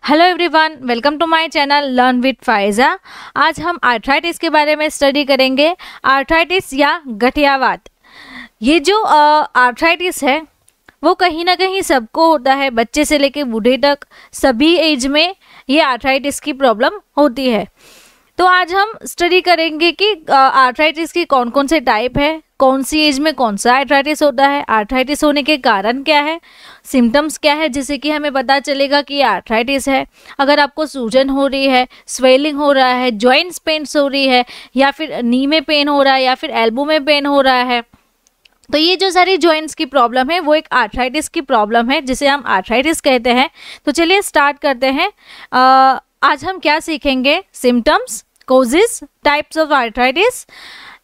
Hello everyone, welcome to my channel learn with Faiza. आज हम arthritis के बारे में स्टडी करेंगे। आर्थराइटिस या गठियावात, ये जो आर्थराइटिस है वो कहीं ना कहीं सबको होता है, बच्चे से लेकर बूढ़े तक सभी एज में ये आर्थराइटिस की प्रॉब्लम होती है। तो आज हम स्टडी करेंगे कि आर्थराइटिस की कौन कौन से टाइप है, कौन सी एज में कौन सा आर्थराइटिस होता है, आर्थराइटिस होने के कारण क्या है, सिम्टम्स क्या है जिससे कि हमें पता चलेगा कि ये आर्थराइटिस है। अगर आपको सूजन हो रही है, स्वेलिंग हो रहा है, जॉइंट्स पेन्स हो रही है, या फिर नी में पेन हो रहा है, या फिर एल्बो में पेन हो रहा है, तो ये जो सारी जॉइंट्स की प्रॉब्लम है वो एक आर्थराइटिस की प्रॉब्लम है जिसे हम आर्थराइटिस कहते हैं। तो चलिए स्टार्ट करते हैं। आज हम क्या सीखेंगे? Symptoms, causes, types of arthritis,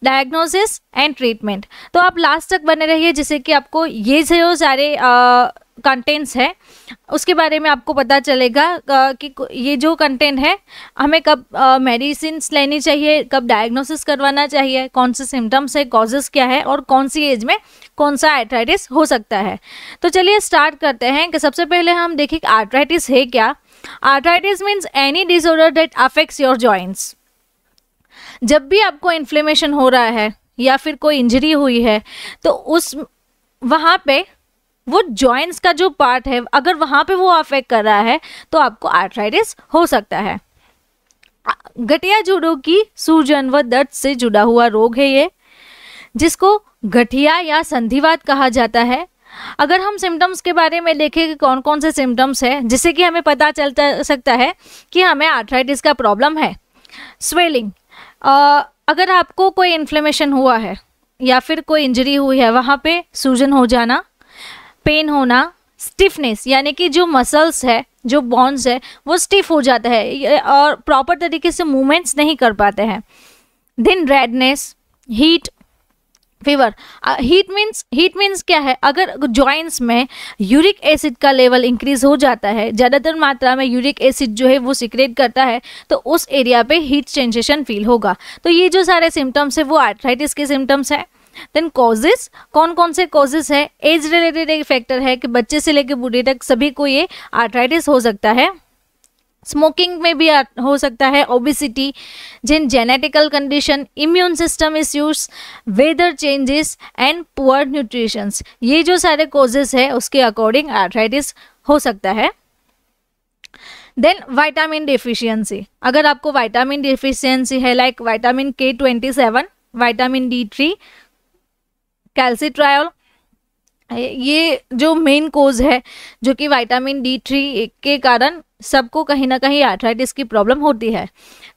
diagnosis and treatment. तो आप लास्ट तक बने रहिए जिससे कि आपको ये जो सारे कंटेंट्स है उसके बारे में आपको पता चलेगा कि ये जो कंटेंट है हमें कब मेडिसिन लेनी चाहिए, कब डायग्नोसिस करवाना चाहिए, कौन से सिम्टम्स है, कॉजेस क्या है और कौन सी एज में कौन सा आर्थराइटिस हो सकता है। तो चलिए स्टार्ट करते हैं कि सबसे पहले हम देखें कि आर्थराइटिस है क्या। Arthritis means any disorder that affects your joints. जब भी आपको इन्फ्लेमेशन हो रहा है या फिर कोई इंजरी हुई है तो उस वहाँ पे वो जॉइंट्स का जो पार्ट है अगर वहाँ पे वो अफेक्ट कर रहा है तो आपको आर्थराइटिस हो सकता है। गठिया जोड़ों की सूजन व दर्द से जुड़ा हुआ रोग है ये, जिसको गठिया या संधिवात कहा जाता है। अगर हम सिम्टम्स के बारे में देखें कि कौन कौन से सिम्टम्स है जिससे कि हमें पता चल सकता है कि हमें आर्थराइटिस का प्रॉब्लम है। स्वेलिंग, अगर आपको कोई इन्फ्लेमेशन हुआ है या फिर कोई इंजरी हुई है वहाँ पे सूजन हो जाना, पेन होना, स्टिफनेस यानी कि जो मसल्स है, जो बोन्स है वो स्टिफ हो जाता है और प्रॉपर तरीके से मूवमेंट्स नहीं कर पाते हैं। Then redness, heat, fever. Heat means क्या है? अगर जॉइंट्स में यूरिक एसिड का लेवल इंक्रीज हो जाता है, ज़्यादातर मात्रा में यूरिक एसिड जो है वो सिक्रेट करता है तो उस एरिया पे हीट सेंसेशन फील होगा। तो ये जो सारे सिम्टम्स है वो आर्थराइटिस के सिम्टम्स है। देन कॉजेस, कौन कौन से कॉजेस है? एज रिलेटेड एक फैक्टर है कि बच्चे से लेकर बूढ़े तक सभी को ये आर्थराइटिस हो सकता है। स्मोकिंग में भी हो सकता है, ओबेसिटी, जिन genetical condition, immune system issues, weather changes and poor nutritions, ये जो सारे कॉजेस है उसके अकॉर्डिंग आर्थराइटिस हो सकता है। देन विटामिन डिफिशियंसी, अगर आपको विटामिन डिफिशियंसी है like vitamin K27, vitamin D3, calcitriol, ये जो मेन कोज है जो कि विटामिन D3 के कारण सबको कहीं ना कहीं आर्थराइटिस की प्रॉब्लम होती है।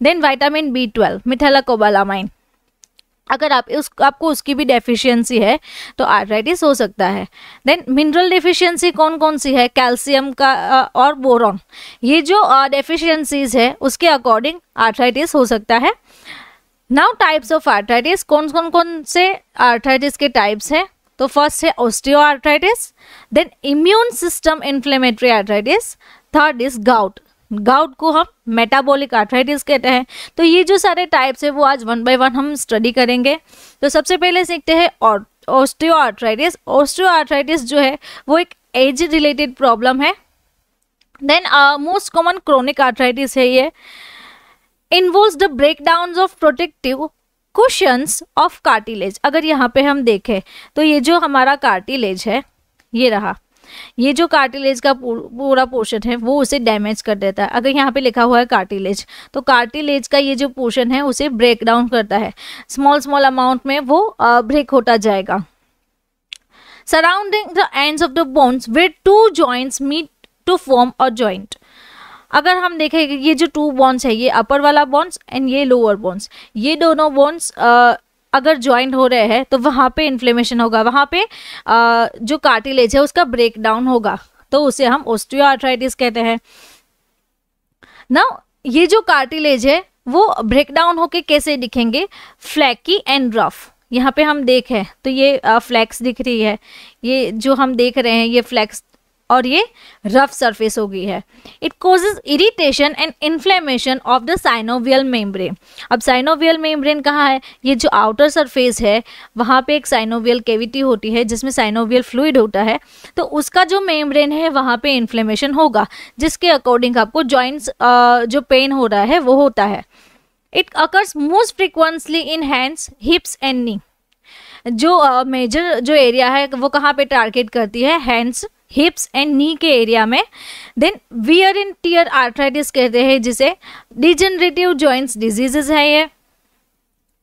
देन विटामिन B12, मिथाइलकोबालामाइन, अगर आपको उसकी भी डेफिशिएंसी है तो आर्थराइटिस हो सकता है। देन मिनरल डेफिशिएंसी कौन कौन सी है? कैल्शियम का और बोरॉन, ये जो डेफिशिएंसीज है उसके अकॉर्डिंग आर्थराइटिस हो सकता है। नाउ टाइप्स ऑफ आर्थराइटिस, कौन से आर्थराइटिस के टाइप्स हैं? तो फर्स्ट है osteoarthritis, then immune system inflammatory arthritis, third is gout. Gout को हम मेटाबॉलिक आर्थराइटिस कहते हैं। तो ये जो सारे टाइप्स है वो आज वन बाय वन हम स्टडी करेंगे। तो सबसे पहले सीखते हैं ऑस्टियोआर्थराइटिस। ऑस्टियोआर्थराइटिस जो है वो एक एज रिलेटेड प्रॉब्लम है। Then most common chronic arthritis है ये। Involves the breakdown of protective cushions of cartilage. अगर यहाँ पे हम देखें तो ये जो हमारा कार्टिलेज है ये रहा, ये जो कार्टिलेज का पूरा पोर्शन है वो उसे डैमेज कर देता है। अगर यहाँ पे लिखा हुआ है कार्टिलेज तो कार्टिलेज का ये जो पोर्शन है उसे ब्रेक डाउन करता है, स्मॉल अमाउंट में वो ब्रेक होता जाएगा। Surrounding the ends of the bones where two joints meet to form a joint. अगर हम देखें ये जो टू बोन्स है, ये अपर वाला बोन्स एंड ये लोअर बोन्स, ये दोनों बोन्स अगर ज्वाइंट हो रहे हैं तो वहाँ पे इन्फ्लेमेशन होगा, वहाँ पे जो कार्टिलेज है उसका ब्रेक डाउन होगा, तो उसे हम ऑस्टियोआर्थराइटिस कहते हैं। नाउ ये जो कार्टिलेज है वो ब्रेक डाउन होके कैसे दिखेंगे? Flaky and rough. यहाँ पे हम देखें तो ये फ्लैक्स दिख रही है, ये जो हम देख रहे हैं ये फ्लैक्स और ये रफ सरफेस हो गई है। It causes irritation and inflammation of the synovial membrane. अब साइनोवियल मेम्ब्रेन कहाँ है? ये जो आउटर सरफेस है वहाँ पे एक साइनोवियल कैविटी होती है जिसमें साइनोवियल फ्लूइड होता है, तो उसका जो मेम्ब्रेन है वहाँ पे इन्फ्लेमेशन होगा, जिसके अकॉर्डिंग आपको जॉइंट्स जो पेन हो रहा है वो होता है। It occurs most frequently in hands, हिप्स and नी। जो मेजर जो एरिया है वो कहाँ पे टारगेट करती है? हैंड्स, हिप्स एंड नी के एरिया में। Then wear and tear arthritis कहते हैं जिसे। डिजेनरेटिव जॉइंट्स डिजीजेस है ये।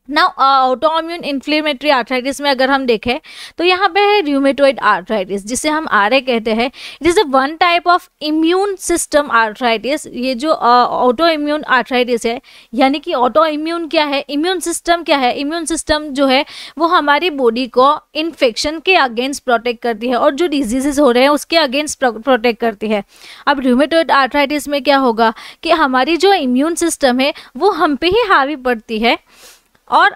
नाउ ऑटोइम्यून इन्फ्लेमेटरी आर्थराइटिस में अगर हम देखें तो यहाँ पे है र्यूमेटॉइड आर्थराइटिस जिसे हम आरए कहते हैं। It is a one type of immune system arthritis. ये जो ऑटो इम्यून आर्थराइटिस है, यानी कि ऑटो इम्यून क्या है, इम्यून सिस्टम क्या है? इम्यून सिस्टम जो है वो हमारी बॉडी को इन्फेक्शन के अगेंस्ट प्रोटेक्ट करती है और जो डिजीजेस हो रहे हैं उसके अगेंस्ट प्रोटेक्ट करती है। अब र्यूमेटॉइड आर्थराइटिस में क्या होगा कि हमारी जो इम्यून सिस्टम है वो हम पे ही हावी पड़ती है और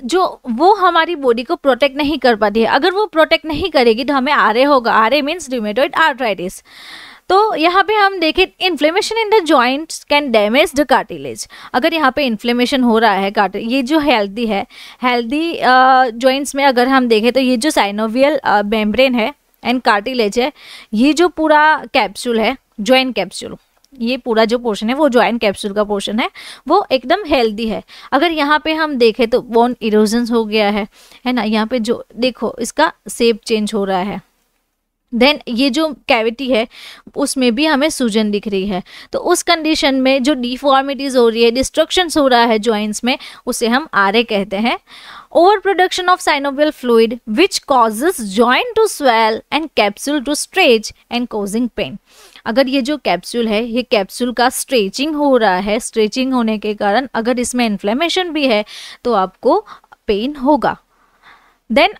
जो वो हमारी बॉडी को प्रोटेक्ट नहीं कर पाती है। अगर वो प्रोटेक्ट नहीं करेगी तो हमें आरए होगा। RA means rheumatoid arthritis. तो यहाँ पे हम देखें inflammation in the joints can damage the cartilage. अगर यहाँ पे इन्फ्लेमेशन हो रहा है ये जो हेल्दी है, हेल्दी जॉइंट्स में अगर हम देखें तो ये जो साइनोवियल मेम्ब्रेन है एंड कार्टिलेज है, ये जो पूरा कैप्सूल है, जॉइंट कैप्सूल, ये पूरा जो पोर्शन है वो जॉइंट कैप्सूल का पोर्शन है, वो एकदम हेल्दी है। अगर यहाँ पे हम देखें तो बोन इरोजन हो गया है ना, यहाँ पे जो देखो इसका शेप चेंज हो रहा है। देन ये जो कैविटी है उसमें भी हमें सूजन दिख रही है। तो उस कंडीशन में जो डिफॉर्मिटीज हो रही है, डिस्ट्रक्शंस हो रहा है जॉइंट्स में, उसे हम आरए कहते हैं। Over production of synovial fluid which causes joint to swell and capsule to stretch and causing pain. अगर ये जो कैप्सूल है ये कैप्सूल का स्ट्रेचिंग हो रहा है, स्ट्रेचिंग होने के कारण अगर इसमें इन्फ्लेमेशन भी है तो आपको पेन होगा। देन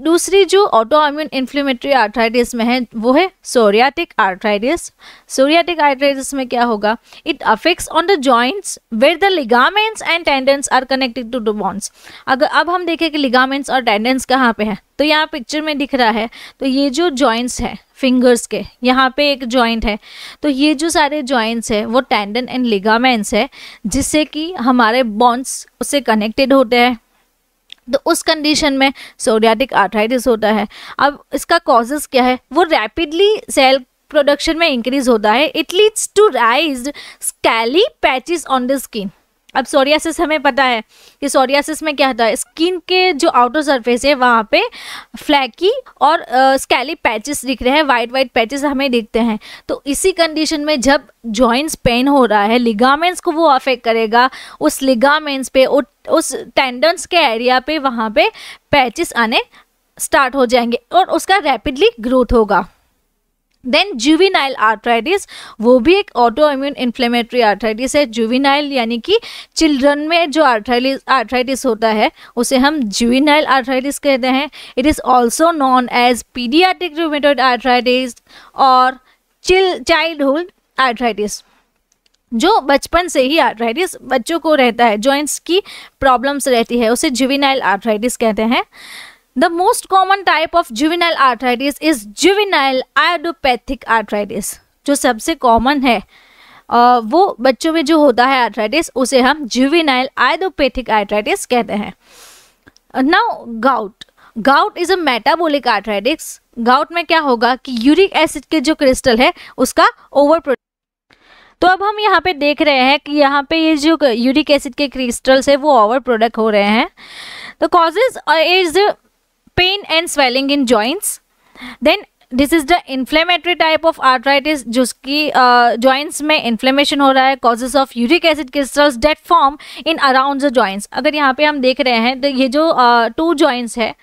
दूसरी जो ऑटोइम्यून इन्फ्लेमेटरी आर्थराइटिस में है वो है सोरियाटिक आर्थराइटिस। सोरियाटिक आर्थराइटिस में क्या होगा? It affects on the joints where the ligaments and tendons are connected to the bones. अगर अब हम देखें कि लिगामेंट्स और टेंडन्स कहाँ पे है, तो यहाँ पिक्चर में दिख रहा है। तो ये जो जॉइंट्स है फिंगर्स के, यहाँ पे एक जॉइंट है, तो ये जो सारे जॉइंट्स है वो टेंडन एंड लिगामेंट्स है जिससे कि हमारे बोन्स उससे कनेक्टेड होते हैं। तो उस कंडीशन में सोरियाटिक आर्थराइटिस होता है। अब इसका कॉजेस क्या है? वो रैपिडली सेल प्रोडक्शन में इंक्रीज होता है। It leads to raised scaly patches on the skin. अब सोरियासिस हमें पता है कि सोरियासिस में क्या होता है, स्किन के जो आउटर सरफेस है वहाँ पे फ्लैकी और स्कैली पैचेस दिख रहे हैं, वाइट वाइट पैचेस हमें दिखते हैं। तो इसी कंडीशन में जब जॉइंट्स पेन हो रहा है, लिगामेंट्स को वो अफेक्ट करेगा, उस लिगामेंट्स पे उस टेंडन्स के एरिया पे वहाँ पे पैचेस आने स्टार्ट हो जाएंगे और उसका रैपिडली ग्रोथ होगा। देन जुवेनाइल आर्थराइटिस, वो भी एक ऑटो इम्यून इन्फ्लेमेटरी आर्थराइटिस है। जुवेनाइल यानी कि चिल्ड्रन में जो आर्थराइटिस होता है उसे हम जुवेनाइल आर्थराइटिस कहते हैं। It is also known as paediatric rheumatoid arthritis और चाइल्डहुड आर्थराइटिस। जो बचपन से ही आर्थराइटिस बच्चों को रहता है, जॉइंट्स की प्रॉब्लम्स रहती है, उसे जुवेनाइल आर्थराइटिस कहते हैं। The most common type of juvenile arthritis is juvenile idiopathic arthritis। जो सबसे कॉमन है वो बच्चों में जो होता है आर्थराइटिस उसे हम जुवेनाइल आइडियोपैथिक आर्थराइटिस कहते हैं। Now gout is a metabolic arthritis. Gout में क्या होगा कि यूरिक एसिड के जो क्रिस्टल है उसका ओवर। तो अब हम यहाँ पे देख रहे हैं कि यहाँ पे ये जो यूरिक एसिड के क्रिस्टल्स है वो ओवर प्रोडक्ट हो रहे हैं। तो causes is pain and swelling in joints. Then this is the inflammatory type of arthritis जिसकी joints में inflammation हो रहा है, causes of uric acid crystals that form in around the joints। अगर यहाँ पे हम देख रहे हैं तो ये जो 2 joints है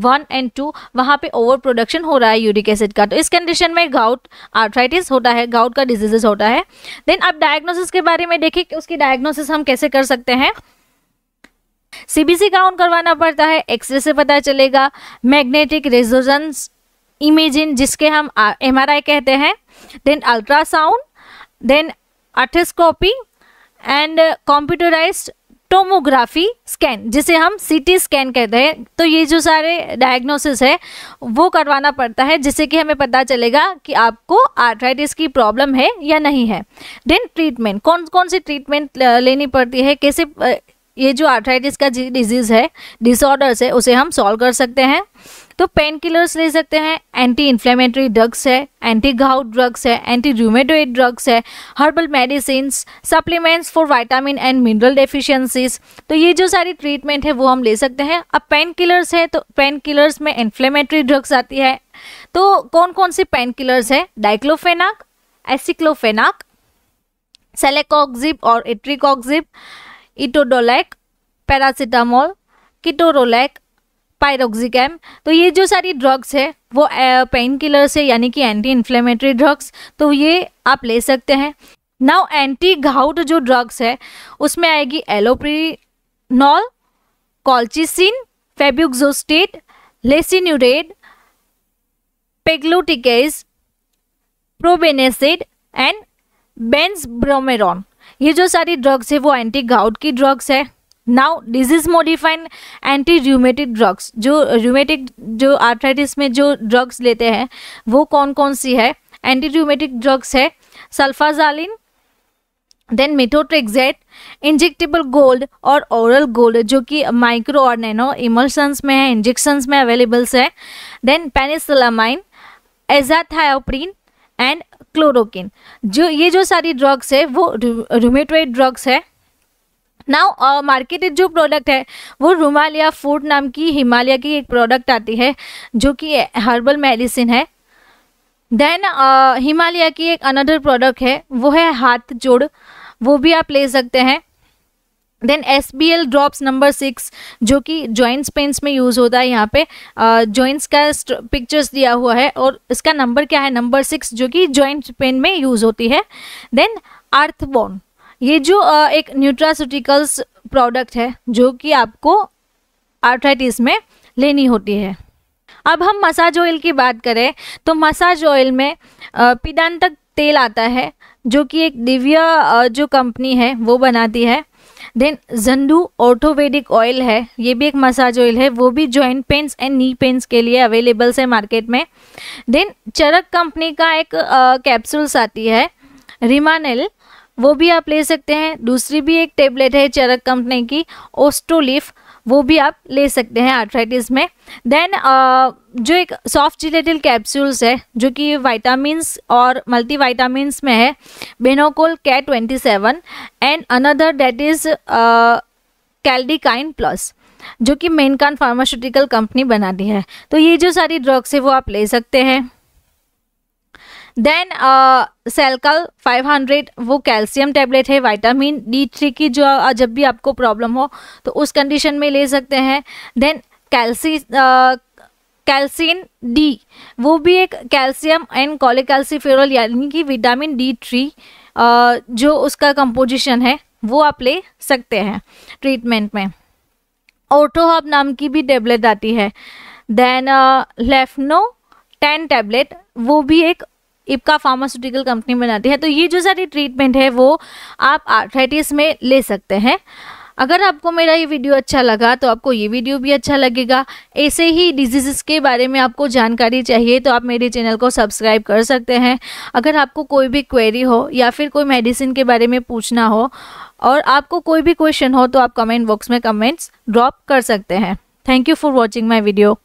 1 and 2, वहाँ पे ओवर प्रोडक्शन हो रहा है यूरिक एसिड का। तो इस कंडीशन में गाउट आर्थराइटिस होता है, गाउट का डिजीजेस होता है। देन अब डायग्नोसिस के बारे में देखें कि उसकी डायग्नोसिस हम कैसे कर सकते हैं। सीबीसी काउंट करवाना पड़ता है, एक्सरे से पता चलेगा, मैग्नेटिक रेजोनेंस इमेजिंग जिसके हम एमआरआई कहते हैं, then ultrasound, then arthroscopy and computerised tomography scan, जिसे हम सीटी स्कैन कहते हैं। तो ये जो सारे डायग्नोसिस है वो करवाना पड़ता है, जिससे कि हमें पता चलेगा कि आपको आर्थराइटिस की प्रॉब्लम है या नहीं है। देन ट्रीटमेंट, कौन कौन सी ट्रीटमेंट लेनी पड़ती है, कैसे ये जो आर्थराइटिस का डिजीज है, डिसऑर्डर्स है, उसे हम सॉल्व कर सकते हैं। तो पेन किलर्स ले सकते हैं, एंटी इन्फ्लेमेटरी ड्रग्स है, एंटी गाउट ड्रग्स है, एंटी रूमेटॉइड ड्रग्स है, herbal medicines, supplements for vitamin and mineral deficiencies. तो ये जो सारी ट्रीटमेंट है वो हम ले सकते हैं। अब पेन किलर्स है, तो पेन किलर्स में इन्फ्लेमेटरी ड्रग्स आती है। तो कौन कौन सी पेन किलर्स है? डाइक्लोफेनाक, एसिक्लोफेनाक, सेलेकॉक्सिब और इट्रिकॉक्सिब, इटोडोलेक, पैरासीटामोल, किटोरोलेक, पायरोक्सिकैम। तो ये जो सारी ड्रग्स है वो पेन किलर्स है, यानी कि एंटी इन्फ्लेमेटरी ड्रग्स, तो ये आप ले सकते हैं। नाउ एंटी गाउट जो ड्रग्स है उसमें आएगी एलोप्रिनॉल, कॉल्चिसिन, फेब्यूक्सोस्टेट, लेसिन्यूरेड, पेग्लूटिकेज, प्रोबेनेसिड एंड बेंजब्रोमेरॉन। ये जो सारी ड्रग्स है वो एंटी गाउट की ड्रग्स है। Now disease modifying anti rheumatic drugs, जो रूमेटिक जो आर्थराइटिस में जो ड्रग्स लेते हैं वो कौन कौन सी है? एंटी रूमेटिक ड्रग्स है सल्फाजालिन, देन मेथोट्रेक्सेट, इंजेक्टेबल गोल्ड और ओरल गोल्ड, जो कि माइक्रो और नैनो इमल्शंस में है, इंजेक्शंस में अवेलेबल्स है। Then penicillamine, azathioprine and chloroquine. जो ये जो सारी ड्रग्स है वो रूमेटॉइड ड्रग्स है। नाउ मार्केटेड जो प्रोडक्ट है वो रुमालिया फूड नाम की हिमालय की एक प्रोडक्ट आती है जो कि हर्बल मेडिसिन है। देन हिमालय की एक अनदर प्रोडक्ट है वो है हाथ जोड़, वो भी आप ले सकते हैं। देन SBL ड्रॉप्स नंबर 6 जो कि जॉइंट्स पेन्स में यूज़ होता है। यहाँ पे जॉइंट्स का पिक्चर्स दिया हुआ है और इसका नंबर क्या है? नंबर 6, जो कि जॉइंट पेन में यूज़ होती है। देन अर्थबोन, ये जो एक न्यूट्रास्यूटिकल्स प्रोडक्ट है जो कि आपको आर्थराइटिस में लेनी होती है। अब हम मसाज ऑयल की बात करें तो मसाज ऑयल में पिडांतक तेल आता है जो कि एक दिव्या जो कंपनी है वो बनाती है। देन जंडू ऑर्थोवेडिक ऑयल है, ये भी एक मसाज ऑयल है, वो भी joint pains and knee pains के लिए अवेलेबल्स है मार्केट में। देन चरक कंपनी का एक कैप्सूल्स आती है रिमानेल, वो भी आप ले सकते हैं। दूसरी भी एक टेबलेट है चरक कंपनी की ओस्टोलिफ, वो भी आप ले सकते हैं आर्थराइटिस में। देन जो एक सॉफ्ट जिलेटिल कैप्सूल्स है जो कि विटामिन्स और मल्टीविटामिन्स में है, बेनोकोल K27 and another that is Caldikind plus, जो कि मेनकान फार्मास्यूटिकल कंपनी बनाती है। तो ये जो सारी ड्रग्स है वो आप ले सकते हैं। देन सेलकल 500, वो कैल्शियम टैबलेट है विटामिन D3 की, जो जब भी आपको प्रॉब्लम हो तो उस कंडीशन में ले सकते हैं। देन कैल्सिन D, वो भी एक कैल्शियम एंड कोलेकैल्सिफेरॉल यानी कि विटामिन D3 जो उसका कंपोजिशन है वो आप ले सकते हैं ट्रीटमेंट में। ऑर्थोहब नाम की भी टैबलेट आती है। देन लेफ्नो 10 टैबलेट, वो भी एक इप्का फार्मास्यूटिकल कंपनी बनाती है। तो ये जो सारी ट्रीटमेंट है वो आप आर्थराइटिस में ले सकते हैं। अगर आपको मेरा ये वीडियो अच्छा लगा तो आपको ये वीडियो भी अच्छा लगेगा। ऐसे ही डिजीज़ के बारे में आपको जानकारी चाहिए तो आप मेरे चैनल को सब्सक्राइब कर सकते हैं। अगर आपको कोई भी क्वेरी हो या फिर कोई मेडिसिन के बारे में पूछना हो और आपको कोई भी क्वेश्चन हो तो आप कमेंट बॉक्स में कमेंट्स ड्रॉप कर सकते हैं। Thank you for watching my video.